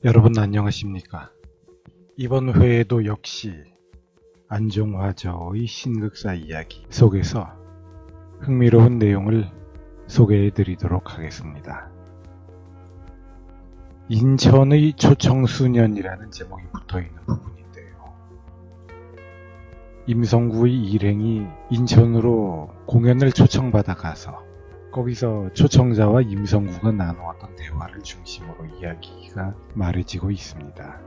여러분 안녕하십니까? 이번 회에도 역시 안종화저의 신극사 이야기 속에서 흥미로운 내용을 소개해 드리도록 하겠습니다. 인천의 초청수년이라는 제목이 붙어있는 부분인데요. 임성구의 일행이 인천으로 공연을 초청받아 가서 거기서 초청자와 임성구가 나누었던 대화를 중심으로 이야기가 말해지고 있습니다.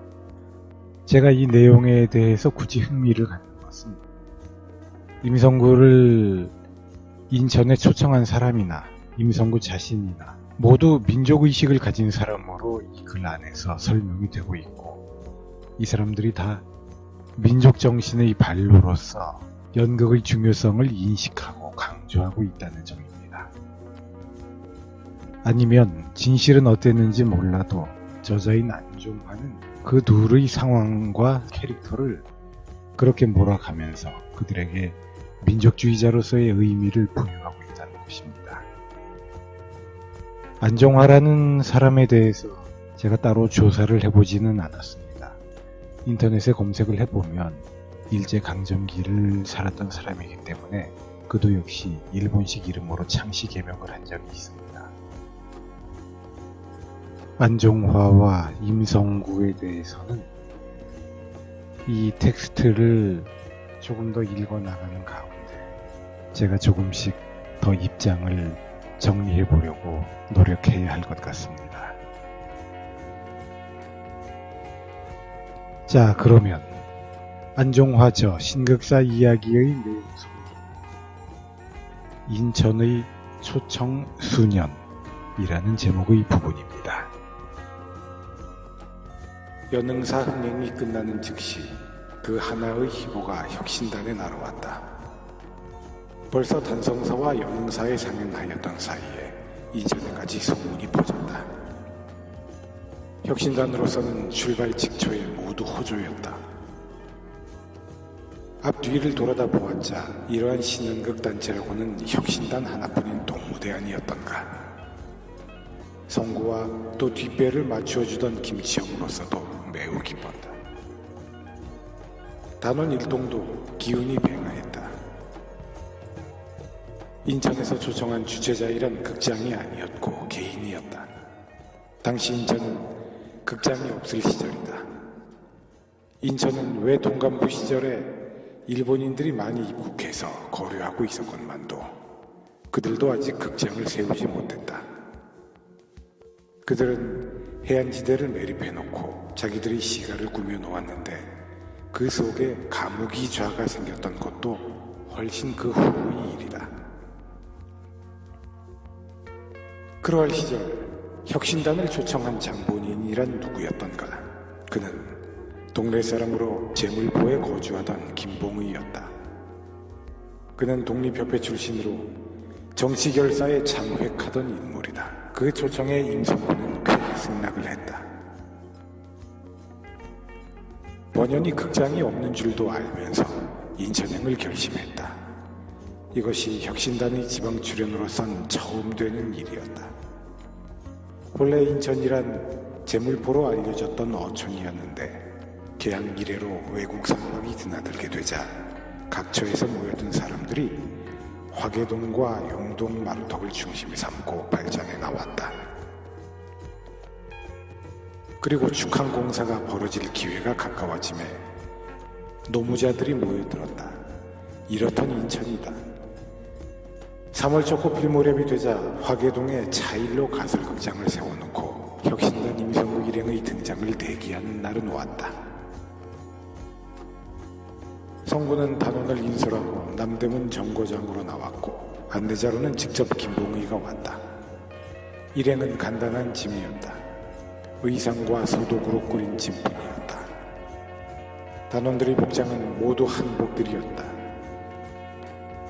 제가 이 내용에 대해서 굳이 흥미를 갖는 것은 임성구를 인천에 초청한 사람이나 임성구 자신이나 모두 민족의식을 가진 사람으로 이 글 안에서 설명이 되고 있고, 이 사람들이 다 민족정신의 발로로서 연극의 중요성을 인식하고 강조하고 있다는 점입니다. 아니면 진실은 어땠는지 몰라도 저자인 안종화는 그 둘의 상황과 캐릭터를 그렇게 몰아가면서 그들에게 민족주의자로서의 의미를 부여하고 있다는 것입니다. 안종화라는 사람에 대해서 제가 따로 조사를 해보지는 않았습니다. 인터넷에 검색을 해보면 일제강점기를 살았던 사람이기 때문에 그도 역시 일본식 이름으로 창씨 개명을 한 적이 있습니다. 안종화와 임성구에 대해서는 이 텍스트를 조금 더 읽어나가는 가운데 제가 조금씩 더 입장을 정리해 보려고 노력해야 할 것 같습니다. 자, 그러면 안종화저 신극사 이야기의 내용 속에 인천의 초청수년이라는 제목의 부분입니다. 연흥사 흥행이 끝나는 즉시 그 하나의 희보가 혁신단에 날아왔다. 벌써 단성사와 연흥사에 상행하였던 사이에 이전에까지 소문이 퍼졌다. 혁신단으로서는 출발 직초에 모두 호조였다. 앞뒤를 돌아다 보았자 이러한 신연극 단체라고는 혁신단 하나뿐인 동무대 아니었던가. 성구와 또 뒷배를 맞추어주던 김치영으로서도 매우 기뻤다. 단원 일동도 기운이 뱅하했다. 인천에서 초청한 주최자이란 극장이 아니었고 개인이었다. 당시 인천은 극장이 없을 시절이다. 인천은 왜 동간부 시절에 일본인들이 많이 입국해서 거류하고 있었건만도 그들도 아직 극장을 세우지 못했다. 그들은 해안지대를 매립해놓고 자기들의 시가를 꾸며놓았는데 그 속에 가무기좌가 생겼던 것도 훨씬 그 후의 일이다. 그러할 시절 혁신단을 초청한 장본인이란 누구였던가. 그는 동네 사람으로 제물포에 거주하던 김봉의였다. 그는 독립협회 출신으로 정치결사에 참획하던 인물이다. 그 초청에 임성구는 꽤 승낙을 했다. 번연히 극장이 없는 줄도 알면서 인천행을 결심했다. 이것이 혁신단의 지방 출연으로선 처음 되는 일이었다. 본래 인천이란 제물포로 알려졌던 어촌이었는데 개항 이래로 외국 상박이 드나들게 되자 각처에서 모여든 사람들이 화계동과 용동 마루턱을 중심에 삼고 발전해 나왔다. 그리고 축항공사가 벌어질 기회가 가까워지매 노무자들이 모여들었다. 이렇던 인천이다. 3월 초코 필 무렵이 되자 화계동에 차일로 가설극장을 세워놓고 혁신단 임성구 일행의 등장을 대기하는 날은 왔다. 성구는 단원을 인솔하고 남대문 정거장으로 나왔고 안내자로는 직접 김봉의가 왔다. 일행은 간단한 짐이었다. 의상과 소독으로 꾸린 짐뿐이었다. 단원들의 복장은 모두 한복들이었다.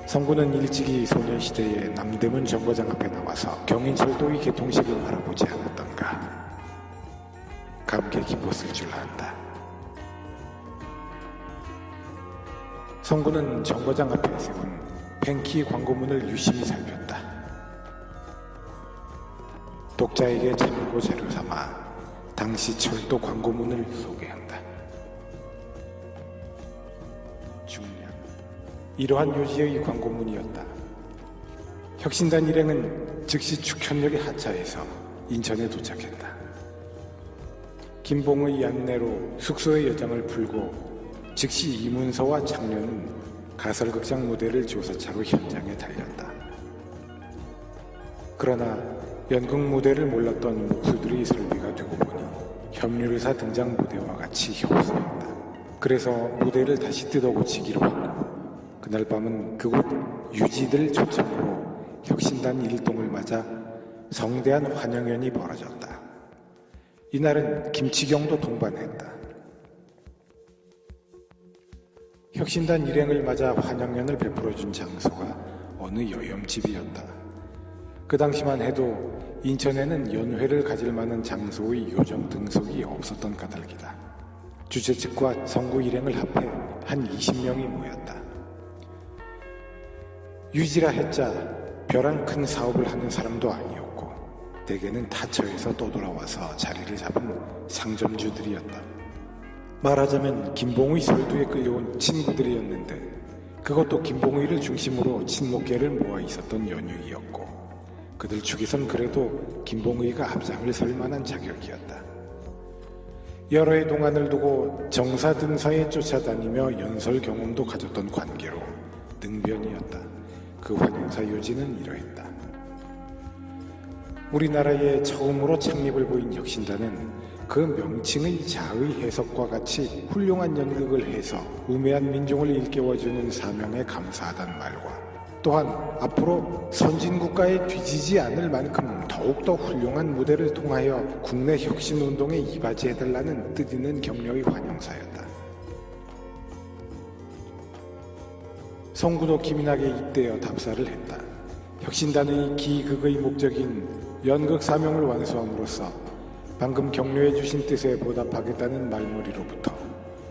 성구는 일찍이 소년시대에 남대문 정거장 앞에 나와서 경인철도의 개통식을 바라보지 않았던가. 감개 깊었을 줄 안다. 성구는 정거장 앞에 세운 펜키 광고문을 유심히 살폈다. 독자에게 참고 자료 삼아 당시 철도 광고문을 소개한다. 중량. 이러한 요지의 광고문이었다. 혁신단 일행은 즉시 축현역에 하차해서 인천에 도착했다. 김봉의 안내로 숙소의 여장을 풀고 즉시 이문서와 장련은 가설극장 무대를 조사차로 현장에 달렸다. 그러나 연극 무대를 몰랐던 목수들의 설비가 되고 보니 협률사 등장 무대와 같이 협소했다. 그래서 무대를 다시 뜯어 고치기로 했고 그날 밤은 그곳 유지들 초청으로 혁신단 일동을 맞아 성대한 환영연이 벌어졌다. 이날은 김치경도 동반했다. 혁신단 일행을 맞아 환영연을 베풀어준 장소가 어느 여염집이었다. 그 당시만 해도 인천에는 연회를 가질 만한 장소의 요정 등속이 없었던 까닭이다. 주최 측과 성구 일행을 합해 한 20명이 모였다. 유지라 했자 벼랑 큰 사업을 하는 사람도 아니었고 대개는 타처에서 떠돌아와서 자리를 잡은 상점주들이었다. 말하자면 김봉의 설두에 끌려온 친구들이었는데 그것도 김봉의를 중심으로 친목계를 모아 있었던 연유이었고 그들 축에선 그래도 김봉의가 앞장을 설 만한 자격이었다. 여러 해 동안을 두고 정사 등사에 쫓아다니며 연설 경험도 가졌던 관계로 능변이었다. 그 환영사 요지는 이러했다. 우리나라에 처음으로 창립을 보인 혁신단은 그 명칭의 자의 해석과 같이 훌륭한 연극을 해서 우매한 민중을 일깨워주는 사명에 감사하다는 말과 또한 앞으로 선진국가에 뒤지지 않을 만큼 더욱더 훌륭한 무대를 통하여 국내 혁신운동에 이바지해달라는 뜻있는 격려의 환영사였다. 성구도 기민하게 입대어 답사를 했다. 혁신단의 기극의 목적인 연극 사명을 완수함으로써 방금 격려해 주신 뜻에 보답하겠다는 말머리로부터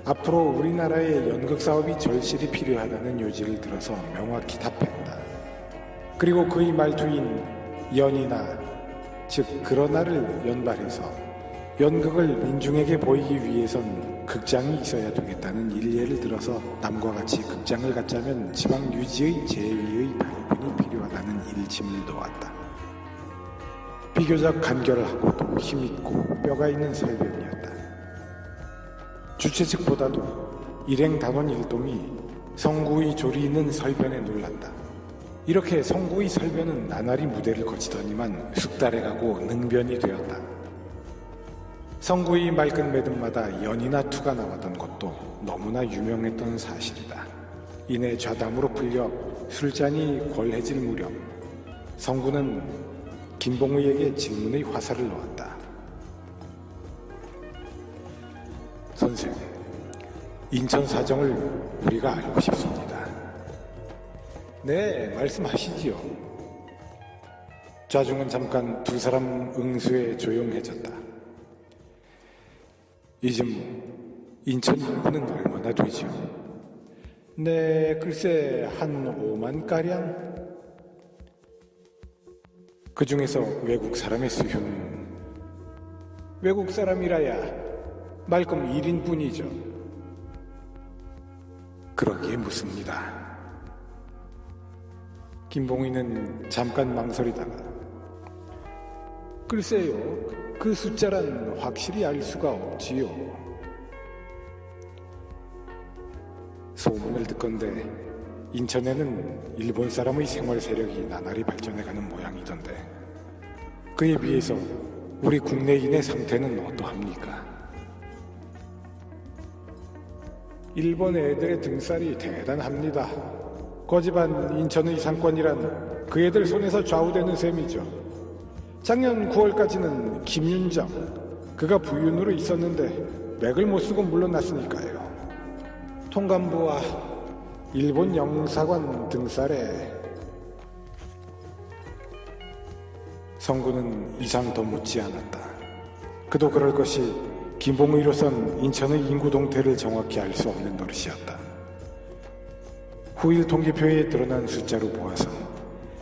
앞으로 우리나라의 연극 사업이 절실히 필요하다는 요지를 들어서 명확히 답했다. 그리고 그의 말투인 연이나 즉 그러나를 연발해서 연극을 민중에게 보이기 위해선 극장이 있어야 되겠다는 일례를 들어서 남과 같이 극장을 갖자면 지방 유지의 제위의 발분이 필요하다는 일침을 놓았다. 비교적 간결하고도 힘있고 뼈가 있는 설변이었다. 주최 측보다도 일행 단원 일동이 성구의 조리 있는 설변에 놀랐다. 이렇게 성구의 설변은 나날이 무대를 거치더니만 숙달해 가고 능변이 되었다. 성구의 말끝 매듭마다 연이나 투가 나왔던 것도 너무나 유명했던 사실이다. 이내 좌담으로 풀려 술잔이 권해질 무렵 성구는 김봉의에게 질문의 화살을 놓았다. 선생, 인천 사정을 우리가 알고 싶습니다. 네, 말씀하시지요. 좌중은 잠깐 두 사람 응수에 조용해졌다. 이즘 인천 인구는 얼마나 되지요? 네, 글쎄 한 5만가량? 그 중에서 외국 사람의 수요는 외국 사람이라야 말끔 1인뿐이죠. 그러기에 묻습니다. 김봉의는 잠깐 망설이다가 글쎄요, 그 숫자란 확실히 알 수가 없지요. 소문을 듣건대 인천에는 일본 사람의 생활 세력이 나날이 발전해가는 모양이던데 그에 비해서 우리 국내인의 상태는 어떠합니까? 일본 애들의 등살이 대단합니다. 거지반 인천의 상권이란 그 애들 손에서 좌우되는 셈이죠. 작년 9월까지는 김윤정, 그가 부윤으로 있었는데 맥을 못 쓰고 물러났으니까요. 통감부와 일본 영사관 등살에 성구는 이상 더 묻지 않았다. 그도 그럴 것이 김봉의로선 인천의 인구 동태를 정확히 알 수 없는 노릇이었다. 후일 통계표에 드러난 숫자로 보아서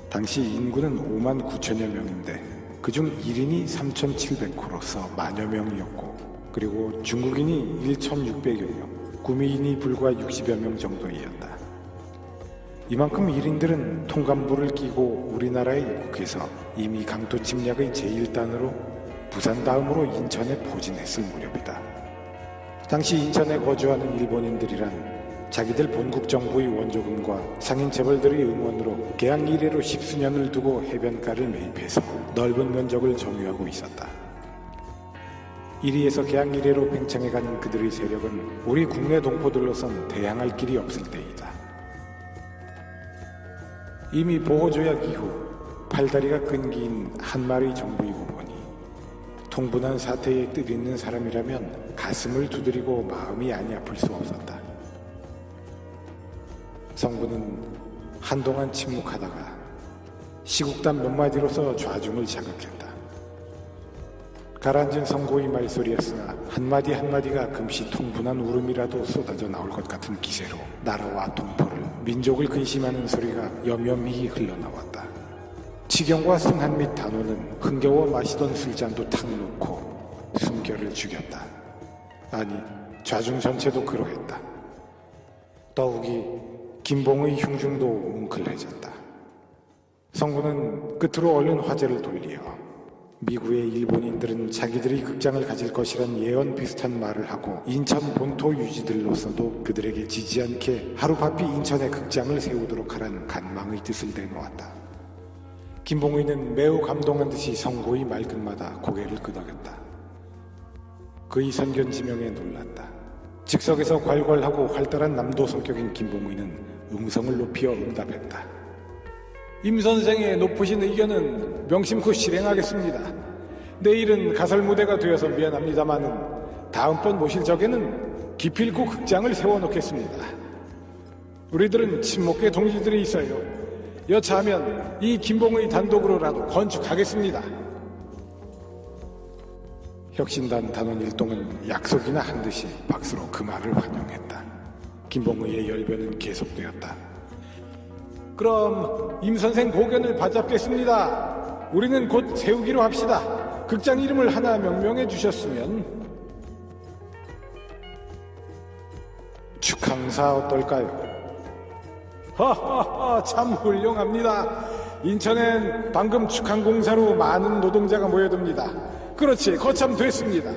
당시 인구는 5만 9천여 명인데 그중 1인이 3,700호로서 만여 명이었고, 그리고 중국인이 1,600여 명, 구미인이 불과 60여 명 정도이었다. 이만큼 1인들은 통감부를 끼고 우리나라에 입국해서 이미 강토 침략의 제1단으로 부산 다음으로 인천에 포진했을 무렵이다. 당시 인천에 거주하는 일본인들이란 자기들 본국 정부의 원조금과 상인 재벌들의 응원으로 개항 이래로 10수년을 두고 해변가를 매입해서 넓은 면적을 점유하고 있었다. 이리에서 개항 이래로 팽창해가는 그들의 세력은 우리 국내 동포들로선 대항할 길이 없을 때이다. 이미 보호조약 이후 팔다리가 끈기인 한마리 정부이고 보니 통분한 사태에 뜻있는 사람이라면 가슴을 두드리고 마음이 아니 아플 수 없었다. 성부는 한동안 침묵하다가 시국단 몇 마디로서 좌중을 자극했다. 가라앉은 성고의 말소리였으나 한마디 한마디가 금시 통분한 울음이라도 쏟아져 나올 것 같은 기세로 나라와 동포를, 민족을 근심하는 소리가 염염히 흘러나왔다. 치경과 승한 및 단호는 흥겨워 마시던 술잔도 탁 놓고 숨결을 죽였다. 아니, 좌중 전체도 그러했다. 더욱이 김봉의 흉중도 뭉클해졌다. 성군은 끝으로 얼른 화제를 돌리어 미국의 일본인들은 자기들이 극장을 가질 것이란 예언 비슷한 말을 하고 인천 본토 유지들로서도 그들에게 지지 않게 하루바삐 인천에 극장을 세우도록 하라는 간망의 뜻을 내놓았다. 김봉의는 매우 감동한 듯이 성고의 말끝마다 고개를 끄덕였다. 그의 선견지명에 놀랐다. 즉석에서 괄괄하고 활달한 남도 성격인 김봉의는 음성을 높여 응답했다. 임 선생의 높으신 의견은 명심코 실행하겠습니다. 내일은 가설 무대가 되어서 미안합니다마는 다음번 모실 적에는 기필코 극장을 세워놓겠습니다. 우리들은 친목계 동지들이 있어요. 여차하면 이 김봉의 단독으로라도 건축하겠습니다. 혁신단 단원 일동은 약속이나 한 듯이 박수로 그 말을 환영했다. 김봉의의 열변은 계속되었다. 그럼 임 선생 고견을 받잡겠습니다. 우리는 곧 세우기로 합시다. 극장 이름을 하나 명명해 주셨으면. 축항사 어떨까요? 하하하, 참 훌륭합니다. 인천엔 방금 축항공사로 많은 노동자가 모여듭니다. 그렇지, 거참 됐습니다.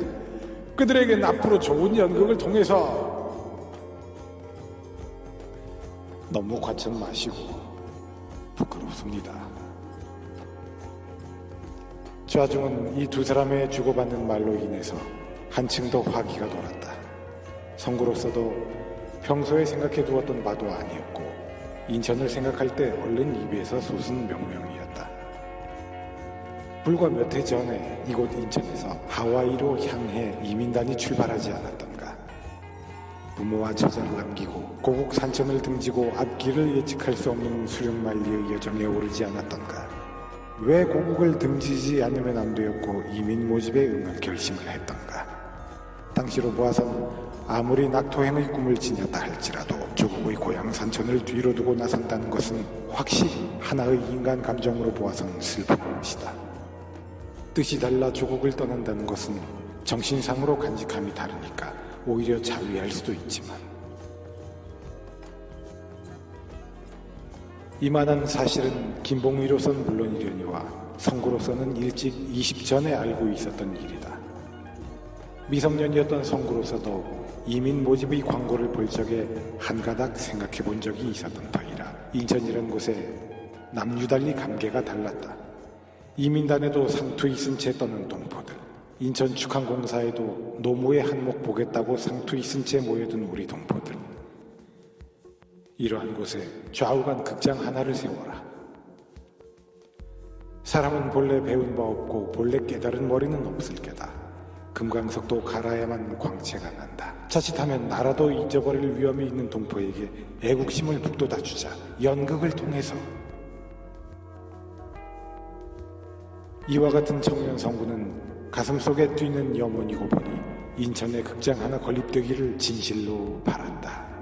그들에겐 앞으로 좋은 연극을 통해서. 너무 과천 마시고 부끄럽습니다. 좌중은 이 두 사람의 주고받는 말로 인해서 한층 더 화기가 돌았다. 성구로서도 평소에 생각해 두었던 바도 아니었고 인천을 생각할 때 얼른 입에서 솟은 명명이었다. 불과 몇 해 전에 이곳 인천에서 하와이로 향해 이민단이 출발하지 않았던가. 부모와 처자를 남기고 고국 산천을 등지고 앞길을 예측할 수 없는 수령만리의 여정에 오르지 않았던가. 왜 고국을 등지지 않으면 안 되었고 이민 모집에 응할 결심을 했던가. 당시로 보아선 아무리 낙토행의 꿈을 지녔다 할지라도 조국의 고향 산천을 뒤로 두고 나선다는 것은 확실히 하나의 인간 감정으로 보아선 슬픈 것이다. 뜻이 달라 조국을 떠난다는 것은 정신상으로 간직함이 다르니까 오히려 자위할 수도 있지만 이만한 사실은 김봉의로선 물론이려니와 성구로서는 일찍 20전에 알고 있었던 일이다. 미성년이었던 성구로서도 이민 모집의 광고를 볼 적에 한가닥 생각해 본 적이 있었던 터이라 인천이란 곳에 남유달리 감개가 달랐다. 이민단에도 상투 있은 채 떠는 동포들, 인천 축항공사에도 노무의 한몫 보겠다고 상투 있은 채 모여든 우리 동포들. 이러한 곳에 좌우간 극장 하나를 세워라. 사람은 본래 배운 바 없고 본래 깨달은 머리는 없을 게다. 금강석도 갈아야만 광채가 난다. 자칫하면 나라도 잊어버릴 위험이 있는 동포에게 애국심을 북돋아 주자. 연극을 통해서. 이와 같은 청년 성구는 가슴속에 뛰는 염원이고 보니 인천에 극장 하나 건립되기를 진실로 바란다.